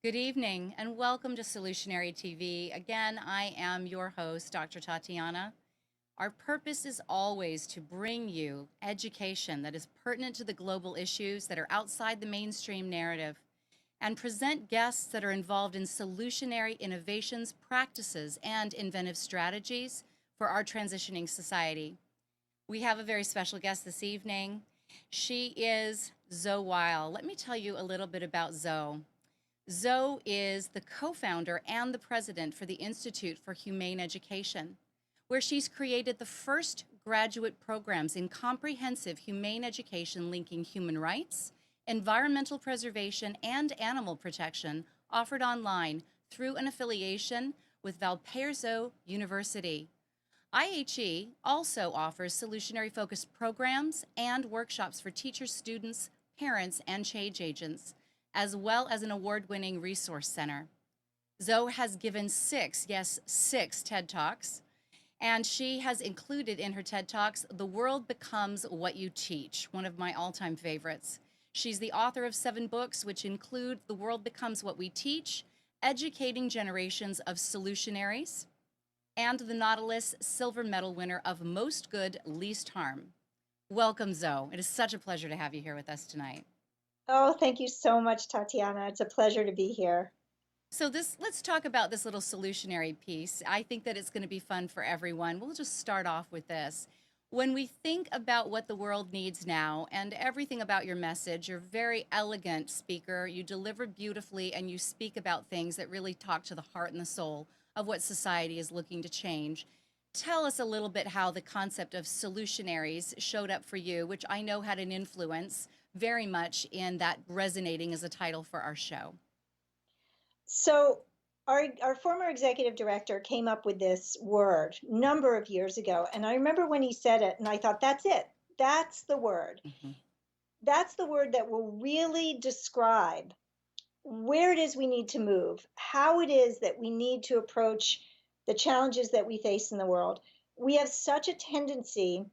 Good evening and welcome to Solutionary TV. Again, I am your host, Dr. Tatiana. Our purpose is always to bring you education that is pertinent to the global issues that are outside the mainstream narrative and present guests that are involved in solutionary innovations, practices, and inventive strategies for our transitioning society. We have a very special guest this evening. She is Zoe Weil. Let me tell you a little bit about Zoe. Zoe is the co-founder and the president for the Institute for Humane Education, where she's created the first graduate programs in comprehensive humane education linking human rights, environmental preservation, and animal protection offered online through an affiliation with Valparaiso University. IHE also offers solutionary-focused programs and workshops for teachers, students, parents, and change agents, as well as an award-winning resource center. Zoe has given six TED Talks, and she has included in her TED Talks, The World Becomes What You Teach, one of my all-time favorites. She's the author of 7 books, which include The World Becomes What We Teach, Educating Generations of Solutionaries, and the Nautilus Silver Medal winner of Most Good, Least Harm. Welcome, Zoe. It is such a pleasure to have you here with us tonight. Oh, thank you so much, Tatiana. It's a pleasure to be here. So let's talk about this little solutionary piece. I think that it's going to be fun for everyone. We'll just start off with this. When we think about what the world needs now and everything about your message, you're a very elegant speaker. You deliver beautifully and you speak about things that really talk to the heart and the soul of what society is looking to change. Tell us a little bit how the concept of solutionaries showed up for you, which I know had an influence very much in that resonating as a title for our show. So our former executive director came up with this word a number of years ago. And I remember when he said it and I thought, that's it. That's the word. Mm-hmm. That's the word that will really describe where it is we need to move, how it is that we need to approach the challenges that we face in the world. We have such a tendency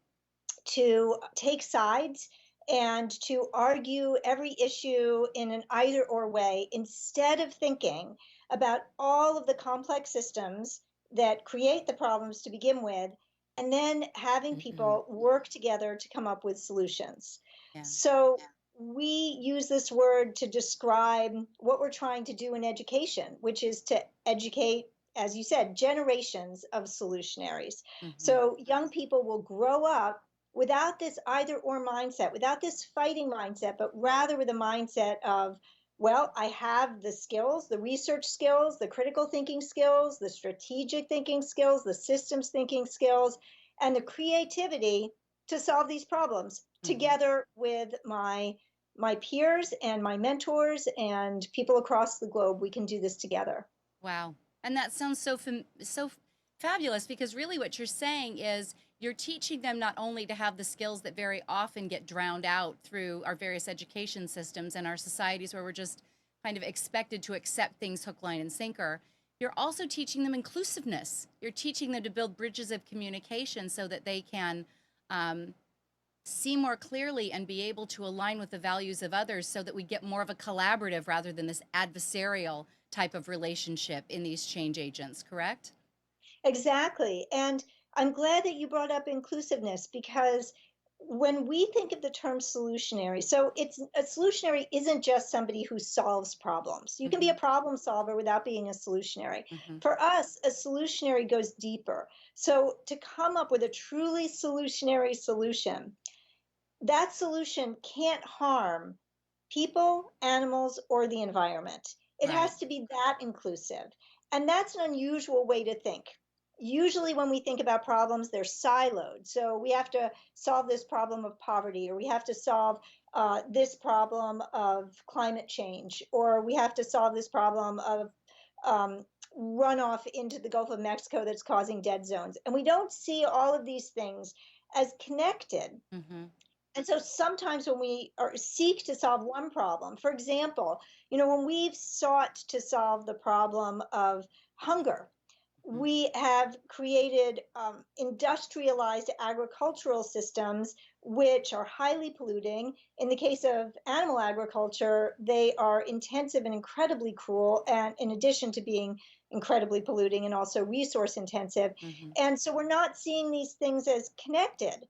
to take sides and to argue every issue in an either or way instead of thinking about all of the complex systems that create the problems to begin with, and then having people work together to come up with solutions. Yeah. So we use this word to describe what we're trying to do in education, which is to educate, as you said, generations of solutionaries. So young people will grow up without this either or mindset, without this fighting mindset, but rather with a mindset of, well, I have the skills, the research skills, the critical thinking skills, the strategic thinking skills, the systems thinking skills, and the creativity to solve these problems together with my peers and my mentors and people across the globe. We can do this together. Wow. And that sounds so fabulous, because really what you're saying is you're teaching them not only to have the skills that very often get drowned out through our various education systems and our societies where we're just kind of expected to accept things hook, line, and sinker. You're also teaching them inclusiveness. You're teaching them to build bridges of communication so that they can see more clearly and be able to align with the values of others so that we get more of a collaborative rather than this adversarial type of relationship in these change agents, correct? Exactly. And I'm glad that you brought up inclusiveness, because when we think of the term solutionary, so a solutionary isn't just somebody who solves problems. You can be a problem solver without being a solutionary. For us, a solutionary goes deeper. So to come up with a truly solutionary solution, that solution can't harm people, animals, or the environment. It Right. has to be that inclusive. And that's an unusual way to think. Usually, when we think about problems, they're siloed. So we have to solve this problem of poverty, or we have to solve this problem of climate change, or we have to solve this problem of um, runoff into the Gulf of Mexico that's causing dead zones. And we don't see all of these things as connected. Mm-hmm. And so sometimes when we seek to solve one problem, for example, when we've sought to solve the problem of hunger, Mm-hmm. we have created industrialized agricultural systems which are highly polluting. In the case of animal agriculture, they are intensive and incredibly cruel, and in addition to being incredibly polluting and also resource intensive. Mm-hmm. And so we're not seeing these things as connected.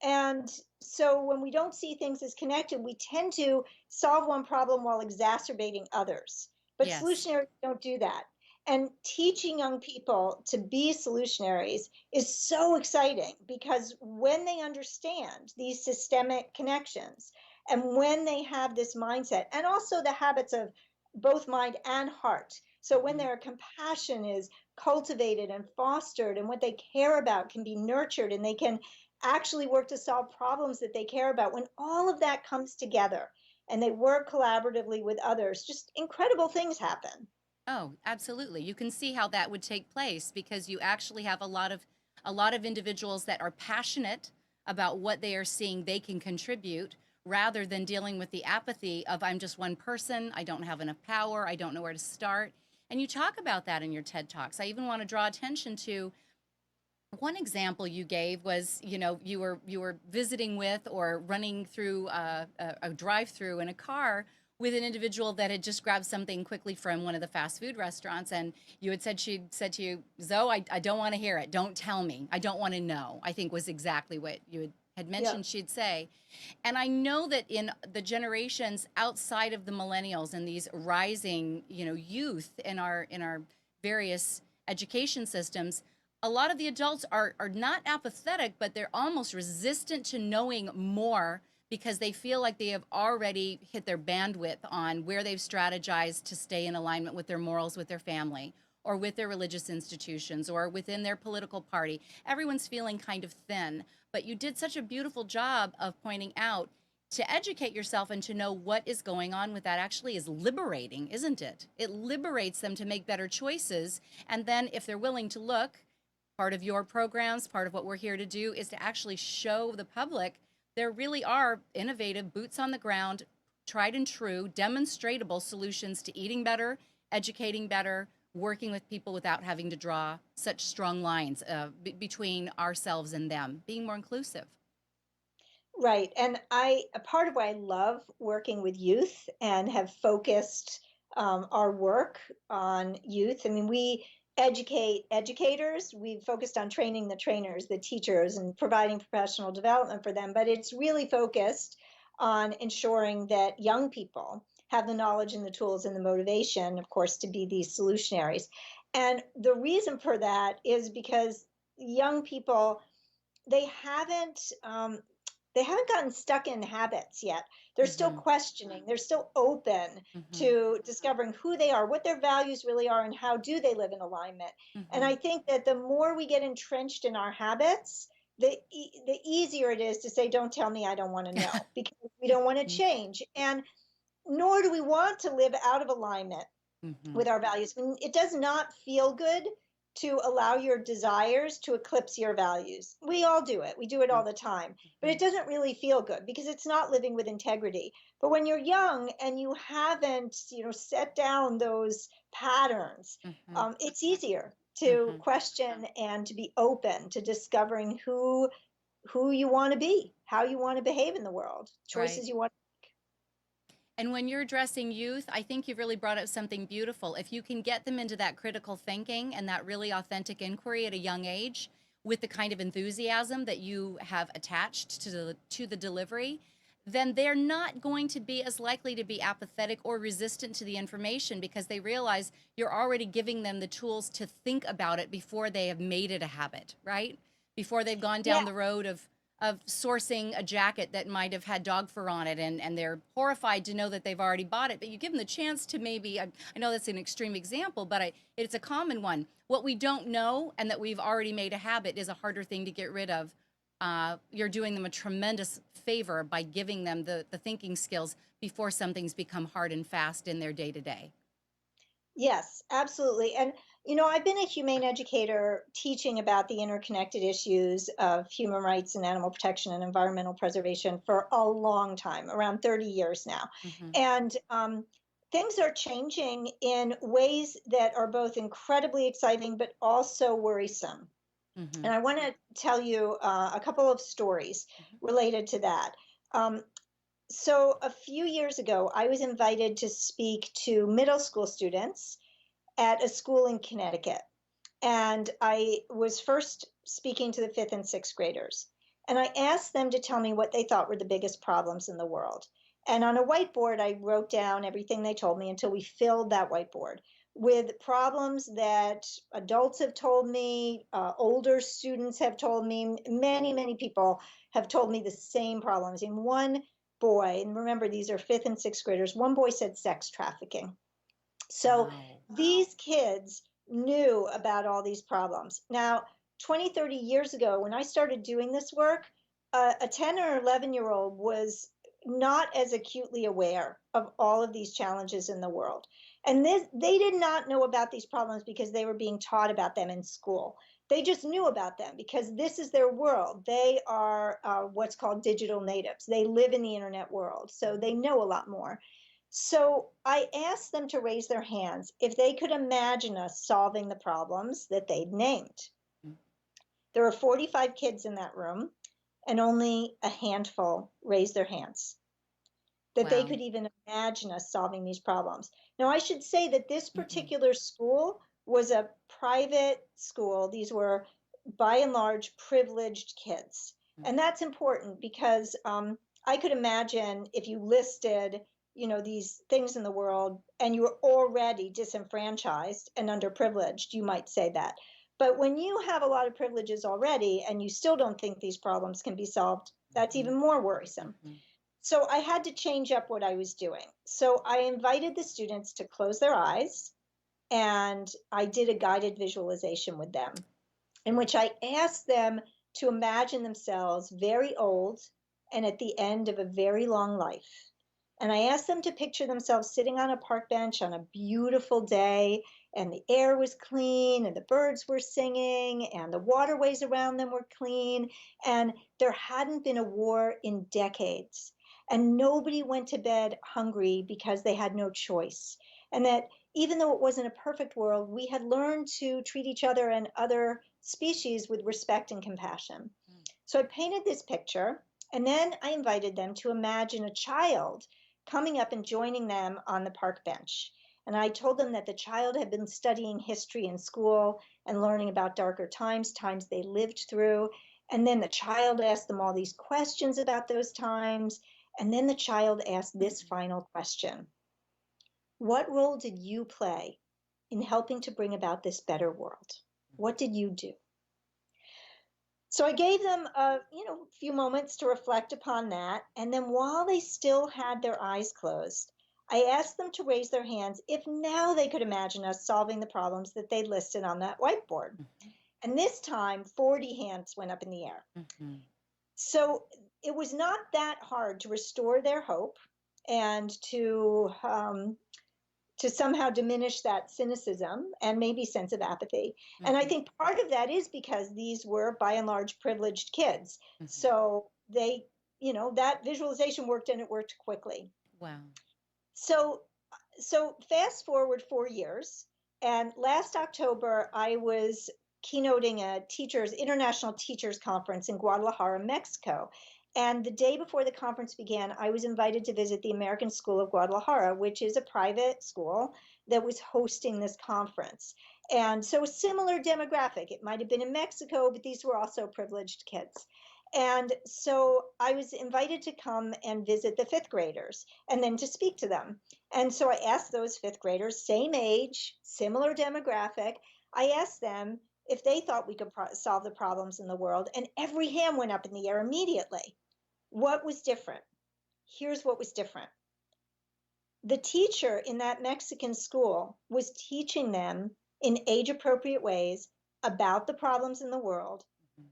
And so when we don't see things as connected, we tend to solve one problem while exacerbating others. But Yes. solutionaries don't do that. And teaching young people to be solutionaries is so exciting because when they understand these systemic connections and when they have this mindset and also the habits of both mind and heart. So when Mm-hmm. their compassion is cultivated and fostered and what they care about can be nurtured and they can actually work to solve problems that they care about, when all of that comes together and they work collaboratively with others, just incredible things happen. Oh, absolutely. You can see how that would take place because you actually have a lot of individuals that are passionate about what they are seeing they can contribute rather than dealing with the apathy of I'm just one person, I don't have enough power, I don't know where to start. And you talk about that in your TED Talks. I even want to draw attention to one example you gave was, you were visiting with or running through a drive-through in a car with an individual that had just grabbed something quickly from one of the fast food restaurants, and you had said she'd said to you, Zoe, I don't want to hear it. Don't tell me. I don't want to know. I think was exactly what you had Yeah. mentioned she'd say. And I know that in the generations outside of the millennials and these rising, youth in our various education systems, a lot of the adults are not apathetic, but they're almost resistant to knowing more because they feel like they have already hit their bandwidth on where they've strategized to stay in alignment with their morals, with their family, or with their religious institutions, or within their political party. Everyone's feeling kind of thin. But you did such a beautiful job of pointing out to educate yourself and to know what is going on with that actually is liberating, isn't it? It liberates them to make better choices. And then if they're willing to look, part of your programs, part of what we're here to do is to actually show the public there really are innovative, boots on the ground, tried and true, demonstratable solutions to eating better, educating better, working with people without having to draw such strong lines between ourselves and them, being more inclusive. Right. And a part of why I love working with youth and have focused our work on youth. I mean, we educate educators, we've focused on training the trainers, the teachers, and providing professional development for them. But it's really focused on ensuring that young people have the knowledge and the tools and the motivation, of course, to be these solutionaries. And the reason for that is because young people, they haven't um, they haven't gotten stuck in habits yet. They're still Mm-hmm. questioning, they're still open Mm-hmm. to discovering who they are, what their values really are, and how do they live in alignment. And Mm-hmm. I think that the more we get entrenched in our habits, the easier it is to say, don't tell me, I don't want to know, because we don't want to change. And nor do we want to live out of alignment Mm-hmm. with our values. I mean, it does not feel good to allow your desires to eclipse your values. We all do it. We do it all the time. But Mm-hmm. it doesn't really feel good because it's not living with integrity. But when you're young and you haven't, set down those patterns, Mm-hmm. it's easier to Mm-hmm. question and to be open to discovering who you want to be, how you want to behave in the world, Right. choices you want. And when you're addressing youth, I think you've really brought up something beautiful. If you can get them into that critical thinking and that really authentic inquiry at a young age with the kind of enthusiasm that you have attached to the delivery, then they're not going to be as likely to be apathetic or resistant to the information because they realize you're already giving them the tools to think about it before they have made it a habit, right? Before they've gone Yeah. down the road of sourcing a jacket that might have had dog fur on it, and they're horrified to know that they've already bought it. But you give them the chance to maybe, I know that's an extreme example, but it's a common one. What we don't know and that we've already made a habit is a harder thing to get rid of. You're doing them a tremendous favor by giving them the thinking skills before something's become hard and fast in their day to day. Yes, absolutely. And, I've been a humane educator teaching about the interconnected issues of human rights and animal protection and environmental preservation for a long time, around 30 years now. Mm-hmm. And things are changing in ways that are both incredibly exciting, but also worrisome. Mm-hmm. And I want to tell you a couple of stories related to that. Um, so a few years ago, I was invited to speak to middle school students at a school in Connecticut. And I was first speaking to the fifth and sixth graders. And I asked them to tell me what they thought were the biggest problems in the world. And on a whiteboard, I wrote down everything they told me until we filled that whiteboard with problems that adults have told me, older students have told me, many, many people have told me the same problems. And one boy, and remember, these are fifth and sixth graders, one boy said sex trafficking. So Wow. these kids knew about all these problems. Now, 20, 30 years ago, when I started doing this work, a 10 or 11-year-old was not as acutely aware of all of these challenges in the world. And they did not know about these problems because they were being taught about them in school. They just knew about them because this is their world. They are what's called digital natives. They live in the internet world, so they know a lot more. So I asked them to raise their hands if they could imagine us solving the problems that they'd named. There were 45 kids in that room, and only a handful raised their hands that they Wow. could even imagine us solving these problems. Now, I should say that this Mm-hmm. particular school was a private school. These were, by and large, privileged kids. And that's important because I could imagine if you listed, these things in the world and you were already disenfranchised and underprivileged, you might say that. But when you have a lot of privileges already and you still don't think these problems can be solved, that's even more worrisome. Mm-hmm. So I had to change up what I was doing. So I invited the students to close their eyes and I did a guided visualization with them in which I asked them to imagine themselves very old and at the end of a very long life. And I asked them to picture themselves sitting on a park bench on a beautiful day, and the air was clean, and the birds were singing, and the waterways around them were clean, and there hadn't been a war in decades. And nobody went to bed hungry because they had no choice. And that even though it wasn't a perfect world, we had learned to treat each other and other species with respect and compassion. So I painted this picture, and then I invited them to imagine a child coming up and joining them on the park bench. And I told them that the child had been studying history in school and learning about darker times, times they lived through. And then the child asked them all these questions about those times. And then the child asked this final question: what role did you play in helping to bring about this better world? What did you do? So I gave them a few moments to reflect upon that, and then while they still had their eyes closed, I asked them to raise their hands if now they could imagine us solving the problems that they listed on that whiteboard. And this time, 40 hands went up in the air. Mm-hmm. So it was not that hard to restore their hope and to somehow diminish that cynicism and maybe sense of apathy. And I Mm-hmm. think part of that is because these were by and large privileged kids. So they, that visualization worked and it worked quickly. Wow. So fast forward 4 years, and last October I was keynoting a international teachers conference in Guadalajara, Mexico. And the day before the conference began, I was invited to visit the American School of Guadalajara, which is a private school that was hosting this conference. And so a similar demographic. It might have been in Mexico, but these were also privileged kids. And so I was invited to come and visit the fifth graders and then to speak to them. And so I asked those fifth graders, same age, similar demographic, I asked them if they thought we could solve the problems in the world, and every hand went up in the air immediately. What was different? Here's what was different. The teacher in that Mexican school was teaching them in age-appropriate ways about the problems in the world,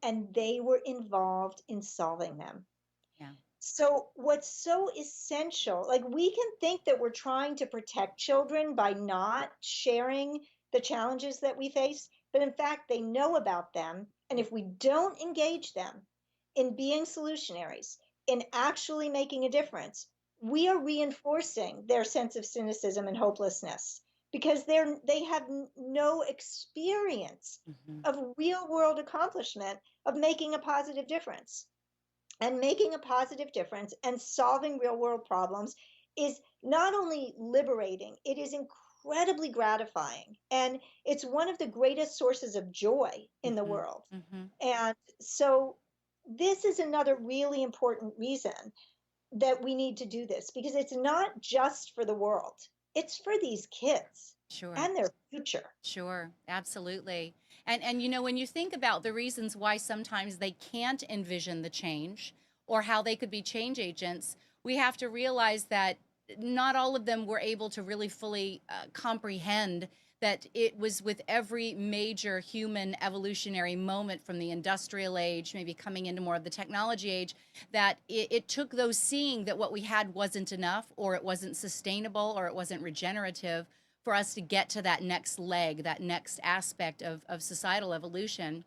and they were involved in solving them. Yeah. So what's so essential, like we can think that we're trying to protect children by not sharing the challenges that we face, but in fact, they know about them. And if we don't engage them in being solutionaries, in actually making a difference, we are reinforcing their sense of cynicism and hopelessness because they have no experience of real world accomplishment of making a positive difference. And making a positive difference and solving real world problems is not only liberating, it is incredibly gratifying. And it's one of the greatest sources of joy in the world. And so this is another really important reason that we need to do this, because it's not just for the world, it's for these kids Sure. and their future. Sure, absolutely. And you know, when you think about the reasons why sometimes they can't envision the change or how they could be change agents, we have to realize that not all of them were able to really fully comprehend that it was with every major human evolutionary moment from the industrial age, maybe coming into more of the technology age, that it took those seeing that what we had wasn't enough, or it wasn't sustainable, or it wasn't regenerative, for us to get to that next leg, that next aspect of societal evolution.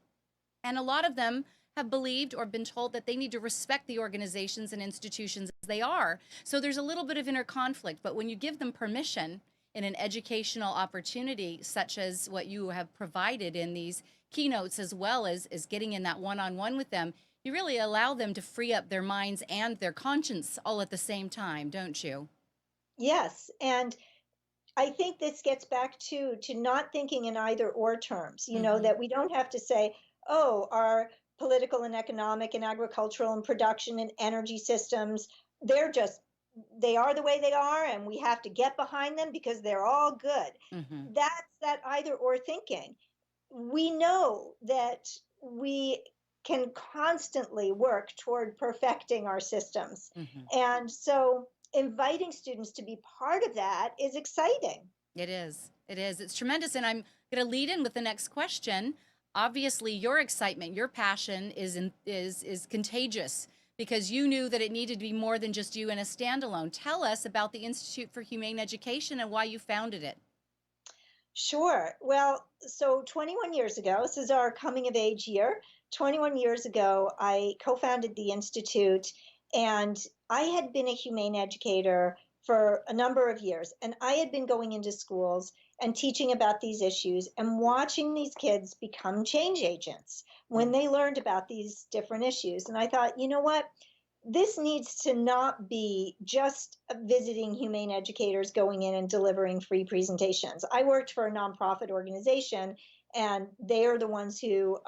And a lot of them have believed or been told that they need to respect the organizations and institutions as they are. So there's a little bit of inner conflict, but when you give them permission in an educational opportunity, such as what you have provided in these keynotes, as well as getting in that one-on-one with them, you really allow them to free up their minds and their conscience all at the same time, don't you? Yes. And I think this gets back to not thinking in either or terms, that we don't have to say, oh, our political and economic and agricultural and production and energy systems, they are the way they are, and we have to get behind them because they're all good. That's that either or thinking. We know that we can constantly work toward perfecting our systems. And so inviting students to be part of that is exciting. It is. It is. It's tremendous. And I'm going to lead in with the next question. Obviously, your excitement, your passion is contagious, because you knew that it needed to be more than just you in a standalone. Tell us about the Institute for Humane Education and why you founded it. Sure. Well, so 21 years ago, this is our coming of age year. 21 years ago, I co-founded the Institute, and I had been a humane educator for a number of years. And I had been going into schools and teaching about these issues and watching these kids become change agents when they learned about these different issues. And I thought, you know what? This needs to not be just visiting humane educators going in and delivering free presentations. I worked for a nonprofit organization, and they are the ones who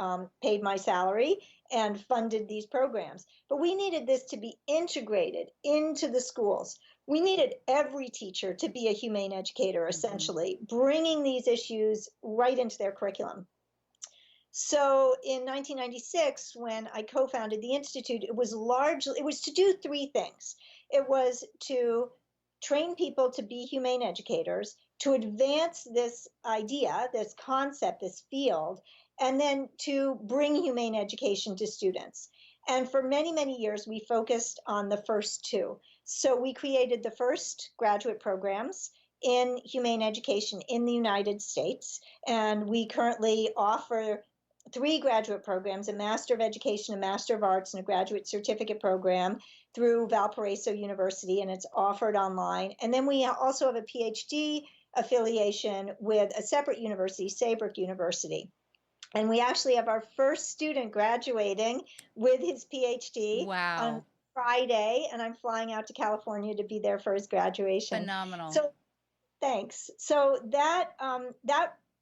paid my salary and funded these programs. But we needed this to be integrated into the schools. We needed every teacher to be a humane educator, essentially, bringing these issues right into their curriculum. So in 1996, when I co-founded the Institute, it was to do three things. It was to train people to be humane educators, to advance this idea, this concept, this field, and then to bring humane education to students. And for many, many years, we focused on the first two. So we created the first graduate programs in humane education in the United States, and we currently offer three graduate programs: a Master of Education, a Master of Arts, and a graduate certificate program through Valparaiso University, and it's offered online. And then we also have a PhD affiliation with a separate university, Saybrook University. And we actually have our first student graduating with his PhD on Friday, and I'm flying out to California to be there for his graduation. Phenomenal. So thanks. So that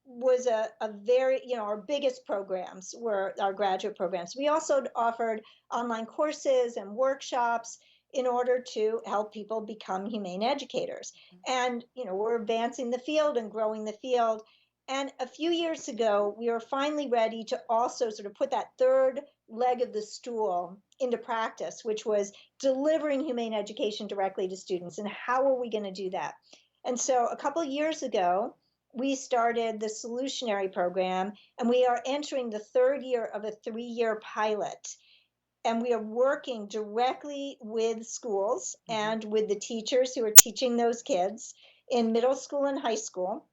was a very, our biggest programs were our graduate programs. We also offered online courses and workshops in order to help people become humane educators. And, we're advancing the field and growing the field. And a few years ago, we were finally ready to also sort of put that third leg of the stool into practice, which was delivering humane education directly to students. And how are we going to do that? And so a couple of years ago, we started the Solutionary program, and we are entering the third year of a 3-year pilot. And we are working directly with schools and with the teachers who are teaching those kids in middle school and high school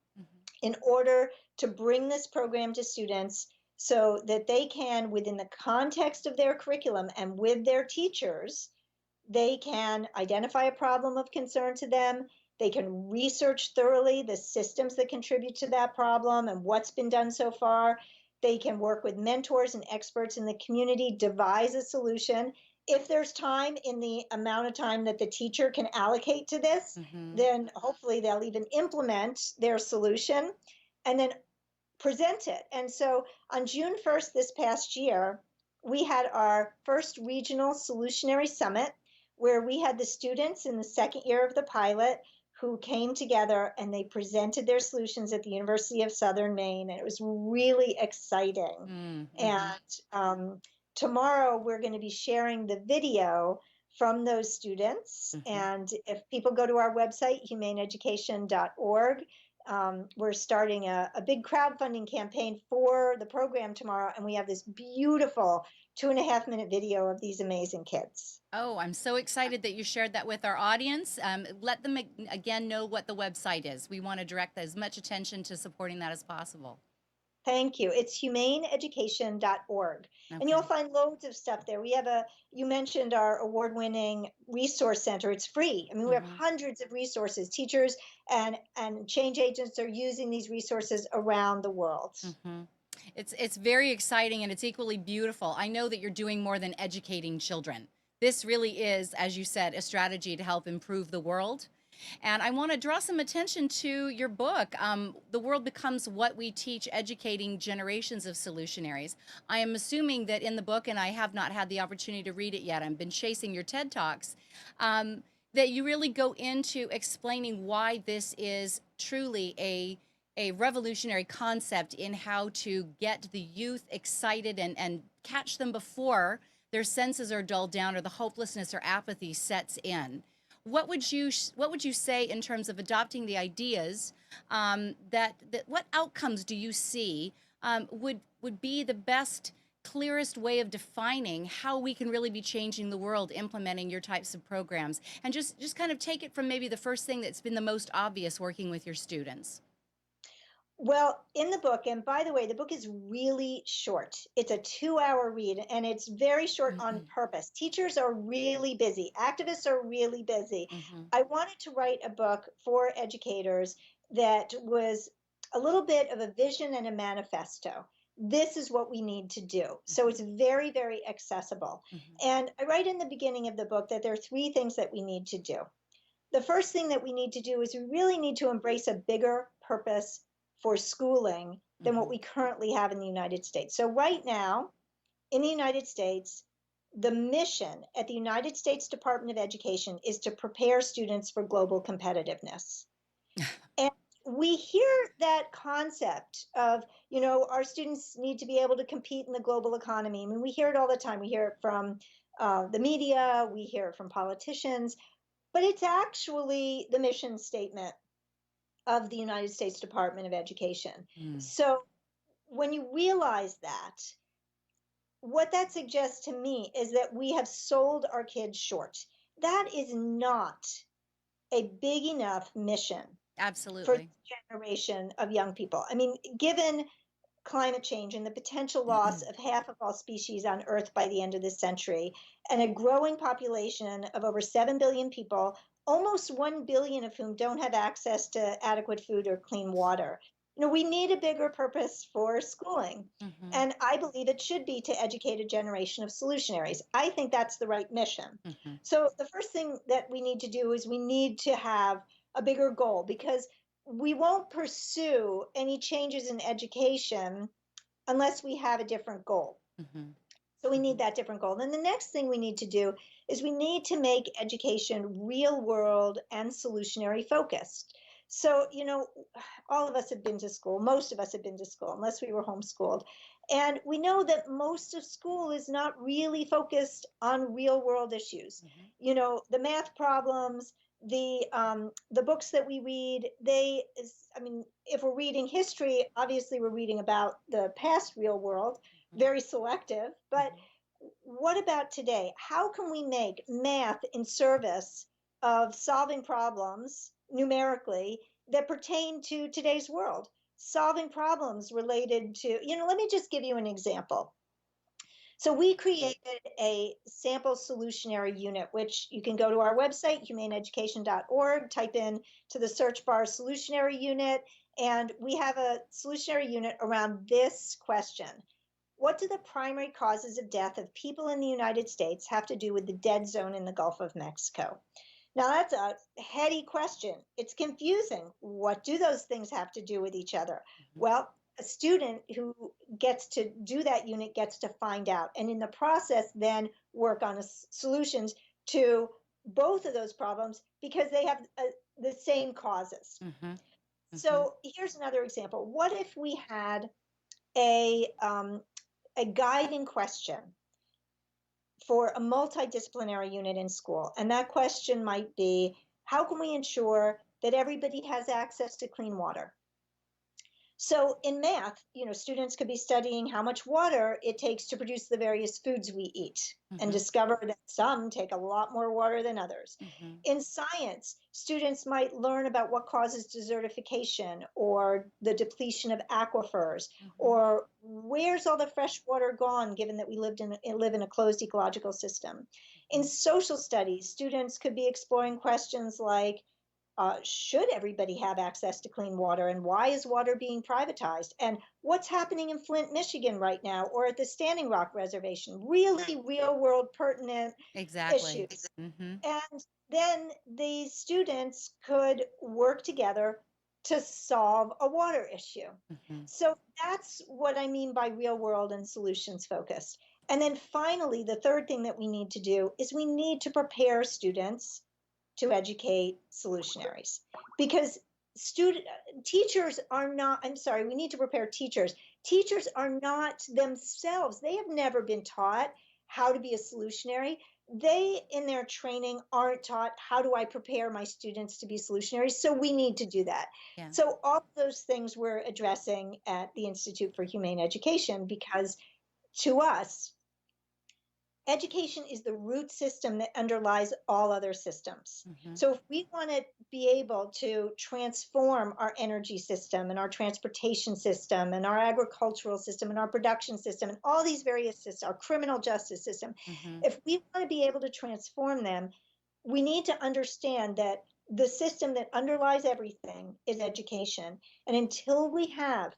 in order to bring this program to students so that they can, within the context of their curriculum and with their teachers, they can identify a problem of concern to them. They can research thoroughly the systems that contribute to that problem and what's been done so far. They can work with mentors and experts in the community, devise a solution. If there's time in the amount of time that the teacher can allocate to this, then hopefully they'll even implement their solution and then present it. And so on June 1st this past year, we had our first regional Solutionary Summit where we had the students in the second year of the pilot who came together and they presented their solutions at the University of Southern Maine. And it was really exciting. And tomorrow we're going to be sharing the video from those students. And if people go to our website, humaneeducation.org, we're starting a big crowdfunding campaign for the program tomorrow. And we have this beautiful 2.5-minute video of these amazing kids. Oh, I'm so excited that you shared that with our audience. Let them again know what the website is. We want to direct as much attention to supporting that as possible. Thank you. It's humaneeducation.org. Okay. And you'll find loads of stuff there. We have you mentioned our award-winning resource center. It's free. I mean, we have hundreds of resources. Teachers and change agents are using these resources around the world. It's very exciting and it's equally beautiful. I know that you're doing more than educating children. This really is, as you said, a strategy to help improve the world. And I want to draw some attention to your book, The World Becomes What We Teach, Educating Generations of Solutionaries. I am assuming that in the book, and I have not had the opportunity to read it yet, I've been chasing your TED Talks, that you really go into explaining why this is truly a revolutionary concept in how to get the youth excited and catch them before their senses are dulled down or the hopelessness or apathy sets in. What would you say in terms of adopting the ideas that what outcomes do you see would be the best, clearest way of defining how we can really be changing the world implementing your types of programs? And just kind of take it from maybe the first thing that's been the most obvious working with your students. Well, in the book, and by the way, the book is really short. It's a 2-hour read, and it's very short on purpose. Teachers are really busy. Activists are really busy. I wanted to write a book for educators that was a little bit of a vision and a manifesto. This is what we need to do. So it's very, very accessible. And I write in the beginning of the book that there are 3 things that we need to do. The first thing that we need to do is we really need to embrace a bigger purpose for schooling than what we currently have in the United States. So right now, in the United States, the mission at the United States Department of Education is to prepare students for global competitiveness. And we hear that concept of, our students need to be able to compete in the global economy. I mean, we hear it all the time. We hear it from the media, we hear it from politicians, but it's actually the mission statement of the United States Department of Education. So when you realize that, what that suggests to me is that we have sold our kids short. That is not a big enough mission. Absolutely. For this generation of young people. I mean, given climate change and the potential loss of half of all species on Earth by the end of this century, and a growing population of over 7 billion people, almost 1 billion of whom don't have access to adequate food or clean water. We need a bigger purpose for schooling. And I believe it should be to educate a generation of solutionaries. I think that's the right mission. So the first thing that we need to do is we need to have a bigger goal, because we won't pursue any changes in education unless we have a different goal. So we need that different goal. Then the next thing we need to do is we need to make education real world and solutionary focused. So, all of us have been to school. Most of us have been to school, unless we were homeschooled. And we know that most of school is not really focused on real world issues. The math problems, the books that we read, if we're reading history, obviously we're reading about the past real world, very selective. But what about today? How can we make math in service of solving problems numerically that pertain to today's world? Solving problems related to, let me just give you an example. So we created a sample solutionary unit, which you can go to our website, humaneeducation.org, type in to the search bar solutionary unit, and we have a solutionary unit around this question. What do the primary causes of death of people in the United States have to do with the dead zone in the Gulf of Mexico? Now, that's a heady question. It's confusing. What do those things have to do with each other? Well, a student who gets to do that unit gets to find out, and in the process, then work on solutions to both of those problems because they have the same causes. So here's another example. What if we had a guiding question for a multidisciplinary unit in school. And that question might be, how can we ensure that everybody has access to clean water? So in math, students could be studying how much water it takes to produce the various foods we eat and discover that some take a lot more water than others. In science, students might learn about what causes desertification or the depletion of aquifers, or where's all the fresh water gone, given that we live in a closed ecological system. In social studies, students could be exploring questions like, should everybody have access to clean water, and why is water being privatized, and what's happening in Flint, Michigan right now, or at the Standing Rock Reservation? Really real world pertinent issues. And then the students could work together to solve a water issue. So that's what I mean by real world and solutions focused. And then finally, the third thing that we need to do is we need to prepare students to educate solutionaries, because teachers are not, I'm sorry, we need to prepare teachers. Teachers are not themselves, they have never been taught how to be a solutionary. They, in their training, aren't taught, how do I prepare my students to be solutionaries? So we need to do that. So all those things we're addressing at the Institute for Humane Education, because to us, education is the root system that underlies all other systems. So if we want to be able to transform our energy system and our transportation system and our agricultural system and our production system and all these various systems, our criminal justice system, if we want to be able to transform them, we need to understand that the system that underlies everything is education. And until we have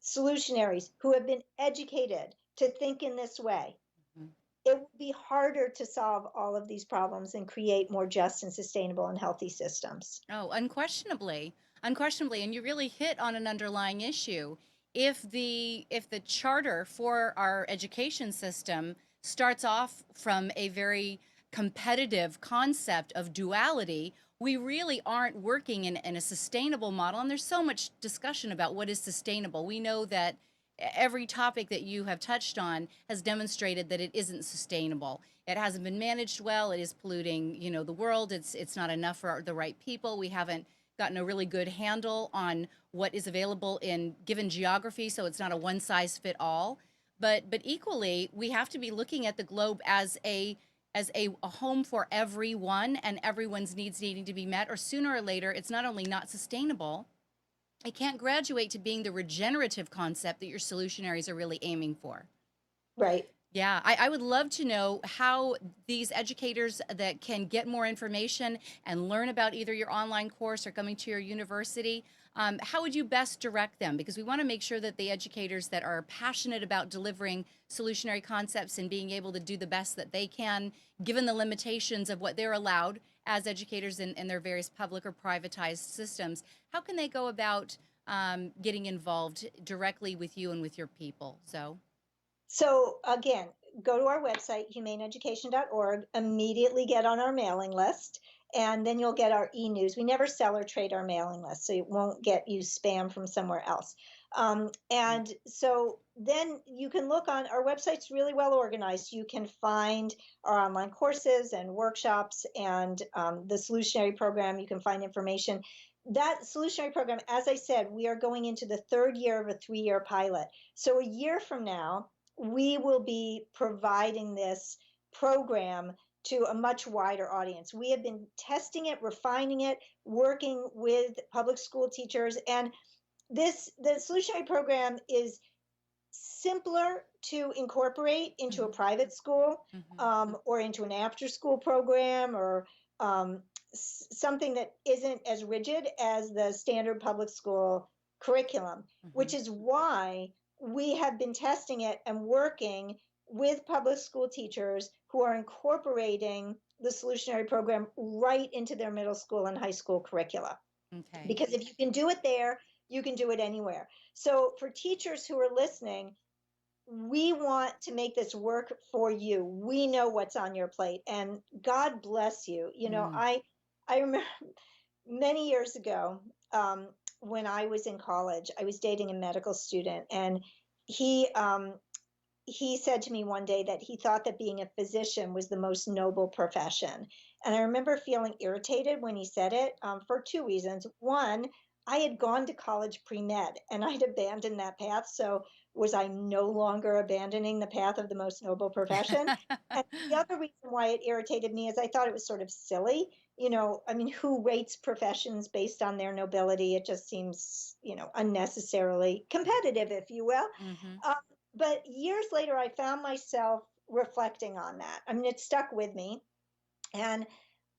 solutionaries who have been educated to think in this way, it will be harder to solve all of these problems and create more just and sustainable and healthy systems. Oh, unquestionably. Unquestionably. And you really hit on an underlying issue. If the charter for our education system starts off from a very competitive concept of duality, we really aren't working in a sustainable model. And there's so much discussion about what is sustainable. We know that every topic that you have touched on has demonstrated that it isn't sustainable. It hasn't been managed well. It is polluting, the world. It's not enough for the right people. We haven't gotten a really good handle on what is available in given geography, so it's not a one size fit all. But equally, we have to be looking at the globe as a home for everyone and everyone's needs needing to be met, or sooner or later, it's not only not sustainable, it can't graduate to being the regenerative concept that your solutionaries are really aiming for. Right. Yeah, I would love to know how these educators that can get more information and learn about either your online course or coming to your university, how would you best direct them? Because we want to make sure that the educators that are passionate about delivering solutionary concepts and being able to do the best that they can, given the limitations of what they're allowed as educators in their various public or privatized systems, how can they go about getting involved directly with you and with your people? So again, go to our website, humaneeducation.org, immediately get on our mailing list, and then you'll get our e-news. We never sell or trade our mailing list, so it won't get you spam from somewhere else. And so then you can look on our website's really well organized. You can find our online courses and workshops and the Solutionary program. You can find information. That Solutionary program, as I said, we are going into the third year of a 3-year pilot. So a year from now, we will be providing this program to a much wider audience. We have been testing it, refining it, working with public school teachers, and the Solutionary program is simpler to incorporate into a private school, or into an after school program, or something that isn't as rigid as the standard public school curriculum, which is why we have been testing it and working with public school teachers who are incorporating the Solutionary program right into their middle school and high school curricula. Okay. Because if you can do it there, you can do it anywhere. So for teachers who are listening, we want to make this work for you. We know what's on your plate, and God bless you. You know, I remember many years ago, when I was in college, I was dating a medical student, and he said to me one day that he thought that being a physician was the most noble profession. And I remember feeling irritated when he said it, for 2 reasons. One, I had gone to college pre-med and I'd abandoned that path. So was I no longer abandoning the path of the most noble profession? And the other reason why it irritated me is I thought it was sort of silly. You know, I mean, who rates professions based on their nobility? It just seems, unnecessarily competitive, if you will. But years later, I found myself reflecting on that. I mean, it stuck with me. And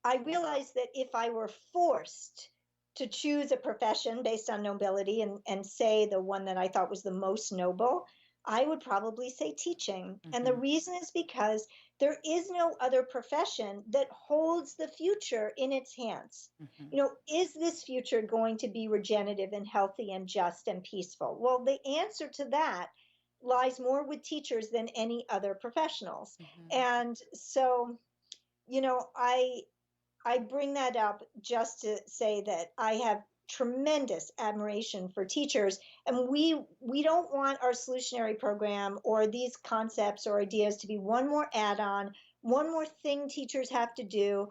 I realized that if I were forced to choose a profession based on nobility, and say the one that I thought was the most noble, I would probably say teaching. And the reason is because there is no other profession that holds the future in its hands. Is this future going to be regenerative and healthy and just and peaceful? Well, the answer to that lies more with teachers than any other professionals. And so, I bring that up just to say that I have tremendous admiration for teachers, and we don't want our Solutionary program or these concepts or ideas to be one more add-on, one more thing teachers have to do,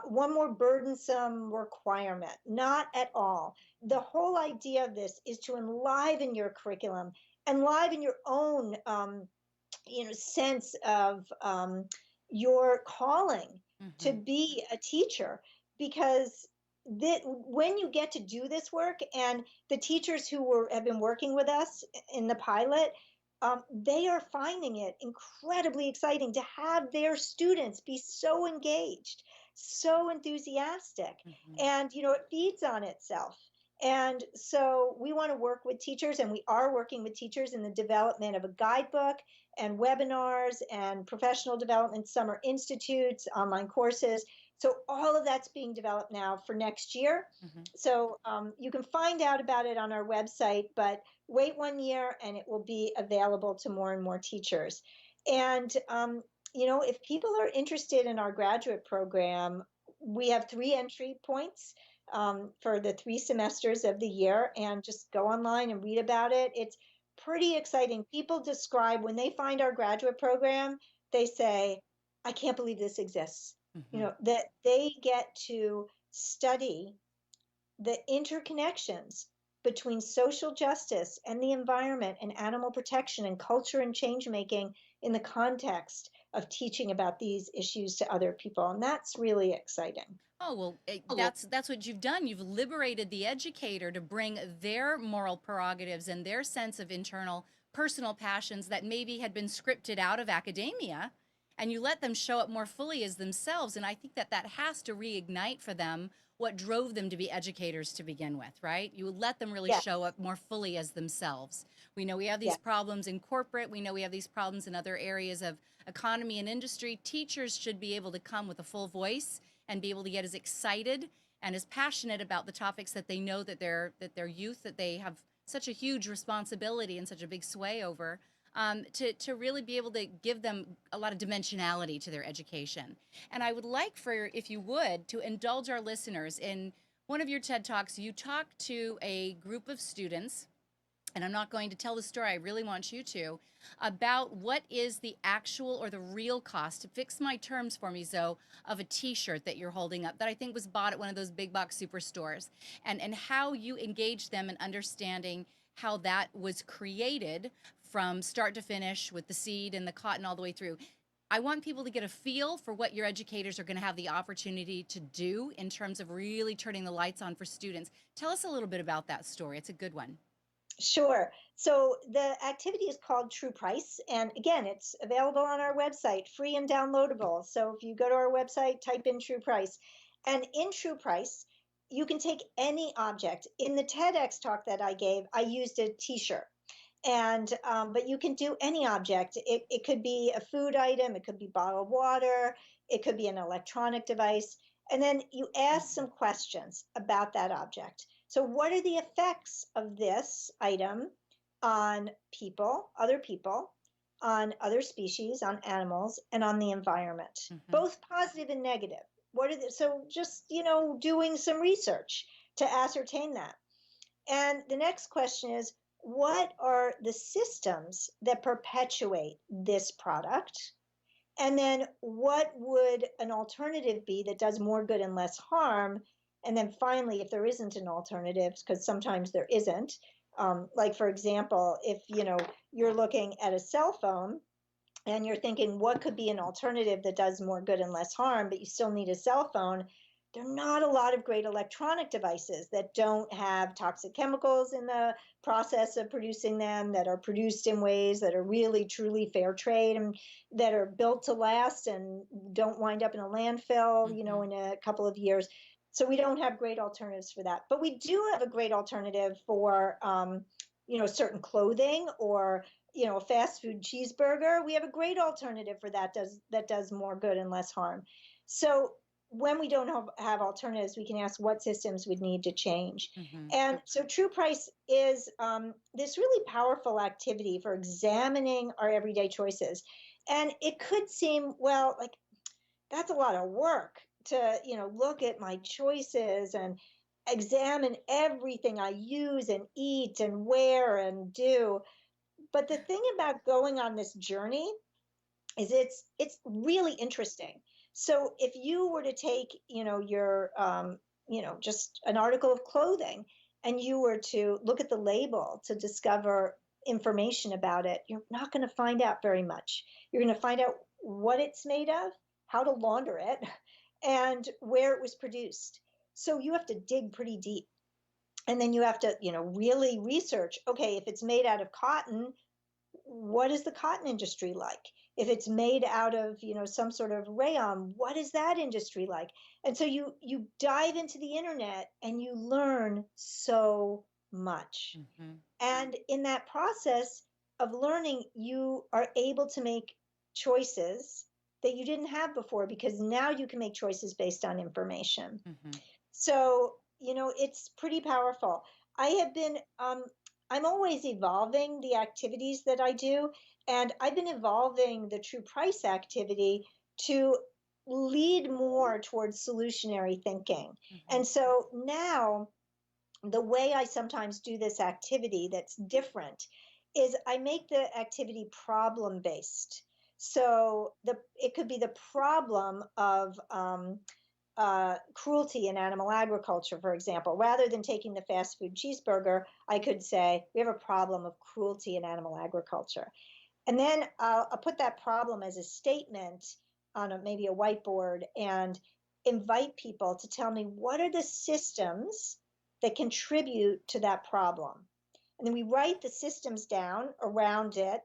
one more burdensome requirement. Not at all. The whole idea of this is to enliven your curriculum, enliven your own sense of your calling to be a teacher, because when you get to do this work, and the teachers who have been working with us in the pilot, they are finding it incredibly exciting to have their students be so engaged, so enthusiastic, and it feeds on itself. And so we want to work with teachers, and we are working with teachers in the development of a guidebook and webinars and professional development summer institutes, online courses. So all of that's being developed now for next year. So you can find out about it on our website, but wait 1 year and it will be available to more and more teachers. And, if people are interested in our graduate program, we have 3 entry points for the 3 semesters of the year, and just go online and read about it. It's pretty exciting. People describe when they find our graduate program, they say, I can't believe this exists. That they get to study the interconnections between social justice and the environment and animal protection and culture and change making in the context of teaching about these issues to other people. And that's really exciting. Oh, well, that's what you've done. You've liberated the educator to bring their moral prerogatives and their sense of internal personal passions that maybe had been scripted out of academia, and you let them show up more fully as themselves. And I think that has to reignite for them what drove them to be educators to begin with, right? You let them really show up more fully as themselves. We know we have these problems in corporate. We know we have these problems in other areas of economy and industry. Teachers should be able to come with a full voice and be able to get as excited and as passionate about the topics that they know that their youth, that they have such a huge responsibility and such a big sway over, to really be able to give them a lot of dimensionality to their education. And I would like for, if you would, to indulge our listeners in one of your TED Talks. You talk to a group of students, and I'm not going to tell the story, I really want you to, about what is the actual or the real cost, to fix my terms for me, Zoe, of a t-shirt that you're holding up that I think was bought at one of those big box superstores, and how you engage them in understanding how that was created from start to finish with the seed and the cotton all the way through. I want people to get a feel for what your educators are going to have the opportunity to do in terms of really turning the lights on for students. Tell us a little bit about that story. It's a good one. Sure. So the activity is called True Price. And again, it's available on our website, free and downloadable. So if you go to our website, type in True Price. And in True Price, you can take any object. In the TEDx talk that I gave, I used a t-shirt. And but you can do any object. It could be a food item, it could be bottled water, it could be an electronic device. And then you ask some questions about that object. So what are the effects of this item on people, on other species, on animals, and on the environment, both positive and negative? What are the, so just, doing some research to ascertain that. And the next question is, what are the systems that perpetuate this product? And then what would an alternative be that does more good and less harm? And then finally, if there isn't an alternative, because sometimes there isn't, like for example, if you're looking at a cell phone and you're thinking what could be an alternative that does more good and less harm, but you still need a cell phone, there are not a lot of great electronic devices that don't have toxic chemicals in the process of producing them, that are produced in ways that are really truly fair trade, and that are built to last and don't wind up in a landfill, in a couple of years. So we don't have great alternatives for that. But we do have a great alternative for certain clothing, or a fast food cheeseburger. We have a great alternative for that does more good and less harm. So when we don't have alternatives, we can ask what systems would need to change. And so True Price is this really powerful activity for examining our everyday choices. And it could seem, well, like that's a lot of work to, look at my choices and examine everything I use and eat and wear and do. But the thing about going on this journey is it's really interesting. So if you were to take, your, just an article of clothing, and you were to look at the label to discover information about it, you're not going to find out very much. You're going to find out what it's made of, how to launder it, and where it was produced. So you have to dig pretty deep. And then you have to, really research, okay, if it's made out of cotton, what is the cotton industry like? If it's made out of, some sort of rayon, what is that industry like? And so you dive into the internet and you learn so much. And in that process of learning, you are able to make choices that you didn't have before, because now you can make choices based on information. So, it's pretty powerful. I have been, I'm always evolving the activities that I do, and I've been evolving the True Price activity to lead more towards solutionary thinking. And so now, the way I sometimes do this activity that's different is I make the activity problem based. So it could be the problem of cruelty in animal agriculture, for example. Rather than taking the fast food cheeseburger, I could say we have a problem of cruelty in animal agriculture. And then I'll put that problem as a statement on maybe a whiteboard and invite people to tell me what are the systems that contribute to that problem. And then we write the systems down around it.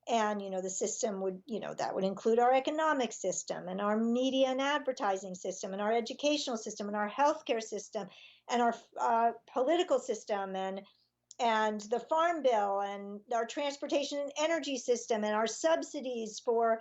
And, the system would, that would include our economic system and our media and advertising system and our educational system and our healthcare system and our political system and the farm bill and our transportation and energy system and our subsidies for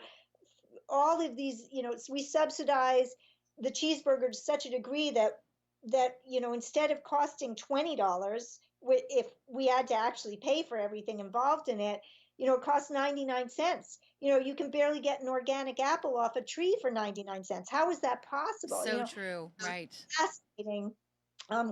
all of these. We subsidize the cheeseburger to such a degree that instead of costing $20, if we had to actually pay for everything involved in it, it costs 99 cents. You can barely get an organic apple off a tree for 99 cents. How is that possible? So true, right. Fascinating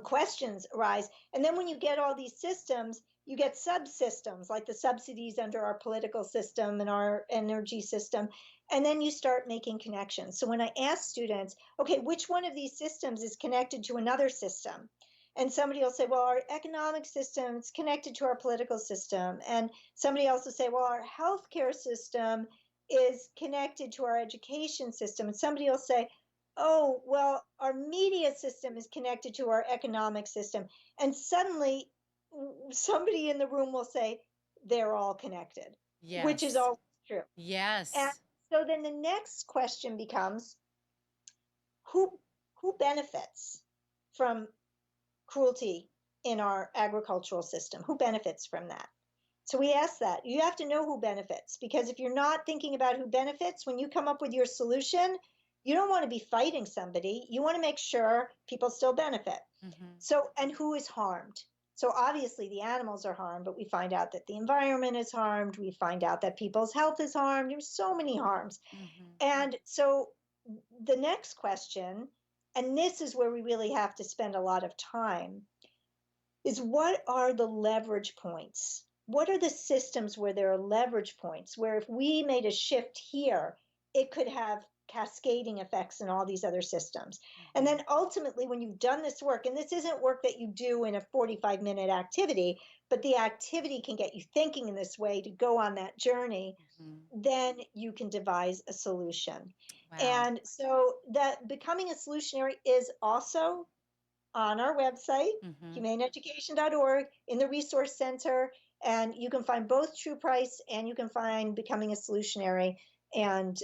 questions arise. And then when you get all these systems, you get subsystems like the subsidies under our political system and our energy system. And then you start making connections. So when I ask students, okay, which one of these systems is connected to another system? And somebody will say, well, our economic system is connected to our political system. And somebody else will say, well, our healthcare system is connected to our education system. And somebody will say, oh, well, our media system is connected to our economic system. And suddenly somebody in the room will say, they're all connected, which is Yes. all true. And Yes. so then the next question becomes, who benefits from cruelty in our agricultural system? Who benefits from that? So we ask that. You have to know who benefits, because if you're not thinking about who benefits, when you come up with your solution, you don't want to be fighting somebody. You want to make sure people still benefit. So, and who is harmed? So obviously the animals are harmed, but we find out that the environment is harmed. We find out that people's health is harmed. There's so many harms. And so the next question, and this is where we really have to spend a lot of time, is what are the leverage points? What are the systems where there are leverage points, where if we made a shift here, it could have cascading effects in all these other systems? And then ultimately, when you've done this work, and this isn't work that you do in a 45-minute activity, but the activity can get you thinking in this way to go on that journey, then you can devise a solution. Wow. And so that becoming a solutionary is also on our website, humaneeducation.org, in the resource center, and you can find both True Price and you can find Becoming a Solutionary and